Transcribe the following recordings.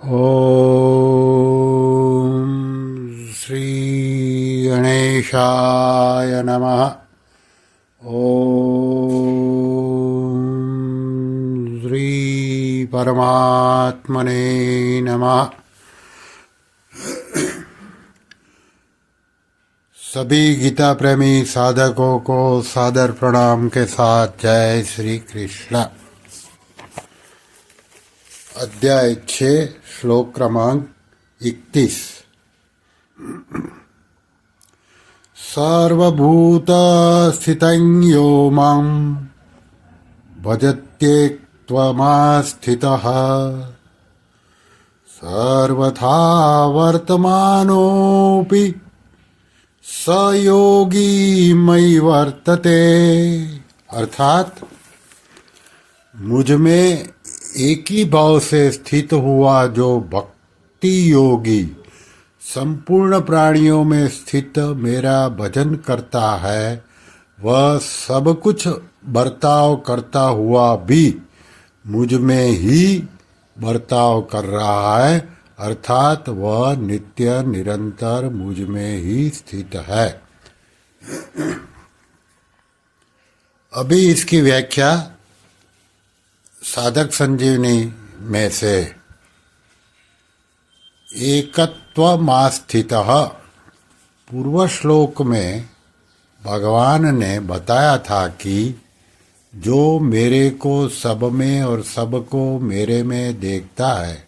ॐ श्री गणेशाय नमः। ॐ श्री परमात्मने नमः। सभी गीता प्रेमी साधकों को सादर प्रणाम के साथ जय श्री कृष्ण। अध्याय 6 श्लोक क्रमांक 31। सर्वभूतस्थितं यो मां भजत्येक्त्वमास्थितः सर्वथा वर्तमानोऽपि स योगी मयि वर्तते। अर्थात मुझ में एक ही भाव से स्थित हुआ जो भक्ति योगी संपूर्ण प्राणियों में स्थित मेरा भजन करता है, वह सब कुछ बर्ताव करता हुआ भी मुझ में ही बर्ताव कर रहा है, अर्थात वह नित्य निरंतर मुझ में ही स्थित है। अभी इसकी व्याख्या साधक संजीवनी में से एकत्वमास्थितः पूर्व श्लोक में भगवान ने बताया था कि जो मेरे को सब में और सबको मेरे में देखता है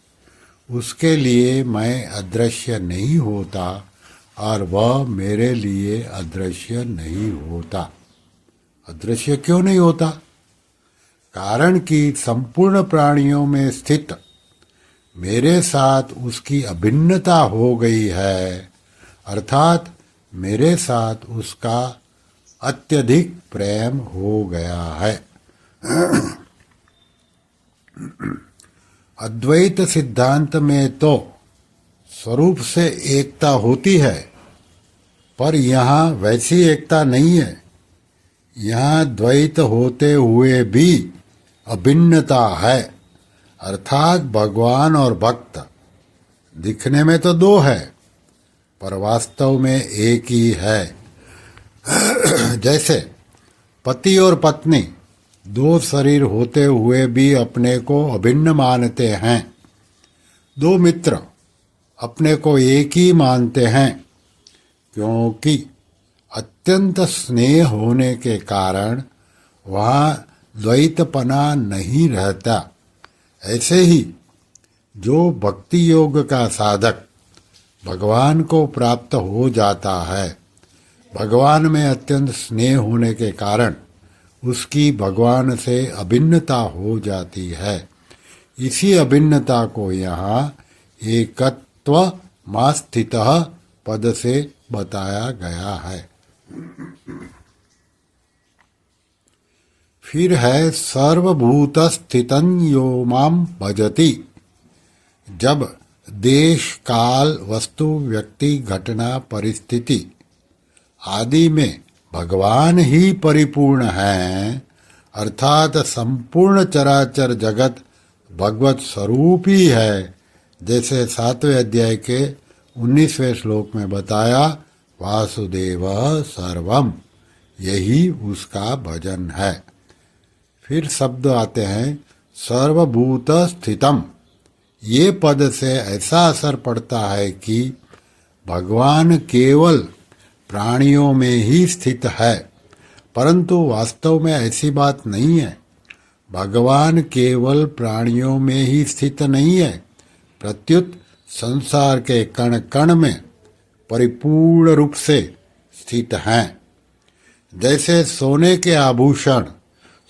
उसके लिए मैं अदृश्य नहीं होता और वह मेरे लिए अदृश्य नहीं होता। अदृश्य क्यों नहीं होता? कारण कि संपूर्ण प्राणियों में स्थित मेरे साथ उसकी अभिन्नता हो गई है, अर्थात मेरे साथ उसका अत्यधिक प्रेम हो गया है। अद्वैत सिद्धांत में तो स्वरूप से एकता होती है, पर यहाँ वैसी एकता नहीं है। यहाँ द्वैत होते हुए भी अभिन्नता है, अर्थात भगवान और भक्त दिखने में तो दो है पर वास्तव में एक ही है। जैसे पति और पत्नी दो शरीर होते हुए भी अपने को अभिन्न मानते हैं, दो मित्र अपने को एक ही मानते हैं, क्योंकि अत्यंत स्नेह होने के कारण वहाँ द्वैतपना नहीं रहता। ऐसे ही जो भक्ति योग का साधक भगवान को प्राप्त हो जाता है, भगवान में अत्यंत स्नेह होने के कारण उसकी भगवान से अभिन्नता हो जाती है। इसी अभिन्नता को यहाँ एकत्वमास्थितः पद से बताया गया है। फिर है सर्वभूत स्थितं यो मां भजति। जब देश काल वस्तु व्यक्ति घटना परिस्थिति आदि में भगवान ही परिपूर्ण हैं, अर्थात संपूर्ण चराचर जगत भगवत स्वरूप ही है, जैसे 7वें अध्याय के 19वें श्लोक में बताया, वासुदेव सर्वम, यही उसका भजन है। फिर शब्द आते हैं सर्वभूत स्थितम। ये पद से ऐसा असर पड़ता है कि भगवान केवल प्राणियों में ही स्थित है, परंतु वास्तव में ऐसी बात नहीं है। भगवान केवल प्राणियों में ही स्थित नहीं है, प्रत्युत संसार के कण कण में परिपूर्ण रूप से स्थित हैं। जैसे सोने के आभूषण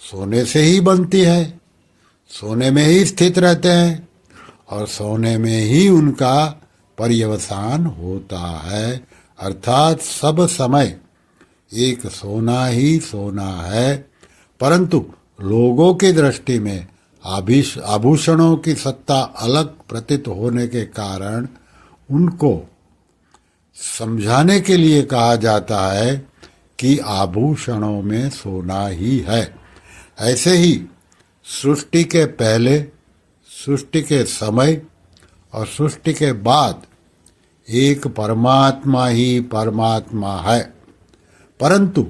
सोने से ही बनती है, सोने में ही स्थित रहते हैं और सोने में ही उनका पर्यवसान होता है, अर्थात सब समय एक सोना ही सोना है। परंतु लोगों की दृष्टि में आभूषणों की सत्ता अलग प्रतीत होने के कारण उनको समझाने के लिए कहा जाता है कि आभूषणों में सोना ही है। ऐसे ही सृष्टि के पहले, सृष्टि के समय और सृष्टि के बाद एक परमात्मा ही परमात्मा है, परंतु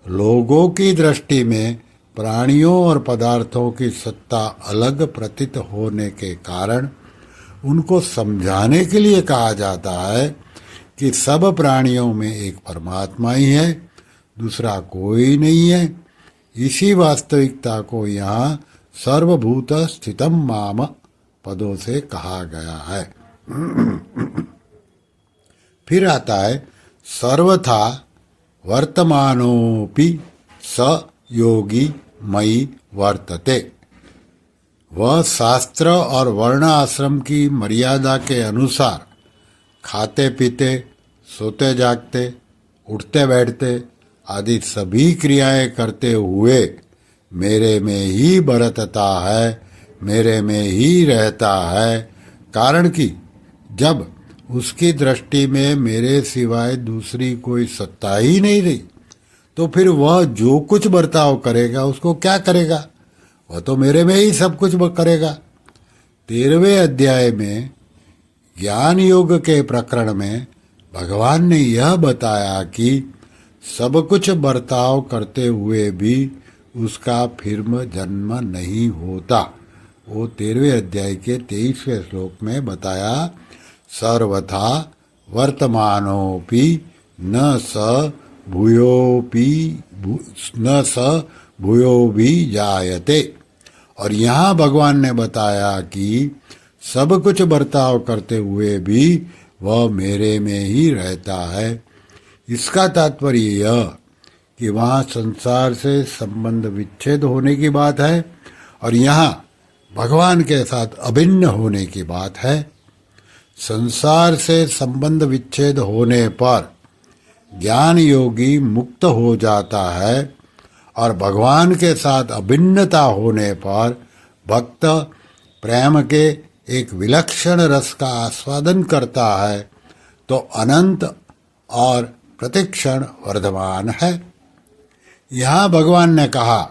लोगों की दृष्टि में प्राणियों और पदार्थों की सत्ता अलग प्रतीत होने के कारण उनको समझाने के लिए कहा जाता है कि सब प्राणियों में एक परमात्मा ही है, दूसरा कोई नहीं है। इसी वास्तविकता को यहाँ सर्वभूत स्थितम माम पदों से कहा गया है। फिर आता है सर्वथा वर्तमानोपि स योगी मयि वर्तते। वह शास्त्र और वर्ण आश्रम की मर्यादा के अनुसार खाते पीते, सोते जागते, उठते बैठते आदि सभी क्रियाएं करते हुए मेरे में ही बरतता है, मेरे में ही रहता है। कारण कि जब उसकी दृष्टि में मेरे सिवाय दूसरी कोई सत्ता ही नहीं रही, तो फिर वह जो कुछ बर्ताव करेगा उसको क्या करेगा? वह तो मेरे में ही सब कुछ करेगा। 13वें अध्याय में ज्ञान योग के प्रकरण में भगवान ने यह बताया कि सब कुछ बर्ताव करते हुए भी उसका फिर जन्म नहीं होता। वो 13वें अध्याय के 23वें श्लोक में बताया, सर्वथा वर्तमानोपि न स भूयो भी जायते। और यहाँ भगवान ने बताया कि सब कुछ बर्ताव करते हुए भी वह मेरे में ही रहता है। इसका तात्पर्य यह कि वहाँ संसार से संबंध विच्छेद होने की बात है और यहाँ भगवान के साथ अभिन्न होने की बात है। संसार से संबंध विच्छेद होने पर ज्ञान योगी मुक्त हो जाता है और भगवान के साथ अभिन्नता होने पर भक्त प्रेम के एक विलक्षण रस का आस्वादन करता है, तो अनंत और प्रतिक्षण वर्धमान है। यहाँ भगवान ने कहा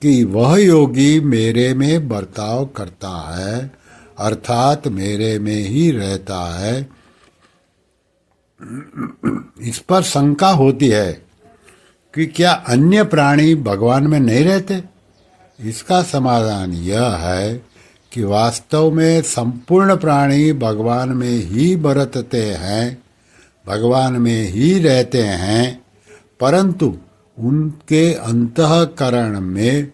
कि वह योगी मेरे में बर्ताव करता है, अर्थात मेरे में ही रहता है। इस पर शंका होती है कि क्या अन्य प्राणी भगवान में नहीं रहते? इसका समाधान यह है कि वास्तव में संपूर्ण प्राणी भगवान में ही बरतते हैं, भगवान में ही रहते हैं, परंतु उनके अंतःकरण में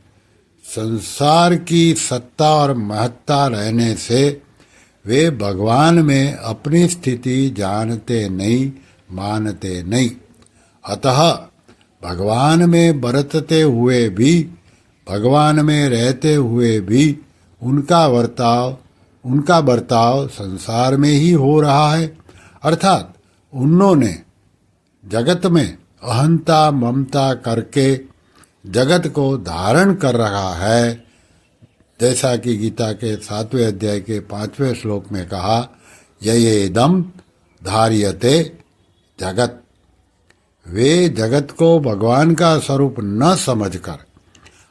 संसार की सत्ता और महत्ता रहने से वे भगवान में अपनी स्थिति जानते नहीं, मानते नहीं। अतः भगवान में बरतते हुए भी, भगवान में रहते हुए भी उनका बर्ताव संसार में ही हो रहा है। अर्थात उन्होंने जगत में अहंता ममता करके जगत को धारण कर रहा है, जैसा कि गीता के 7वें अध्याय के 5वें श्लोक में कहा, ययेदम धार्यते जगत। वे जगत को भगवान का स्वरूप न समझकर,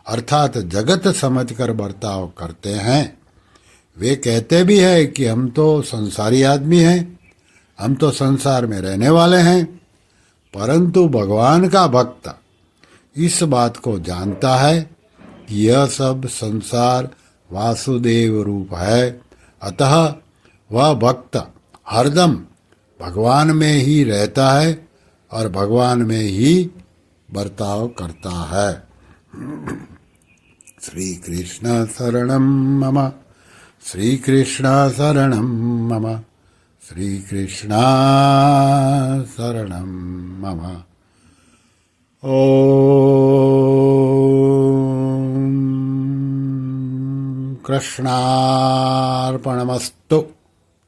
अर्थात जगत समझकर बर्ताव करते हैं। वे कहते भी हैं कि हम तो संसारी आदमी हैं, हम तो संसार में रहने वाले हैं, परंतु भगवान का भक्त इस बात को जानता है कि यह सब संसार वासुदेव रूप है। अतः वह भक्त हरदम भगवान में ही रहता है और भगवान में ही बर्ताव करता है। श्री कृष्ण शरणं मम, श्री कृष्ण शरणं मम, श्री कृष्ण शरणं मम। ओम कृष्णार्पणमस्तु।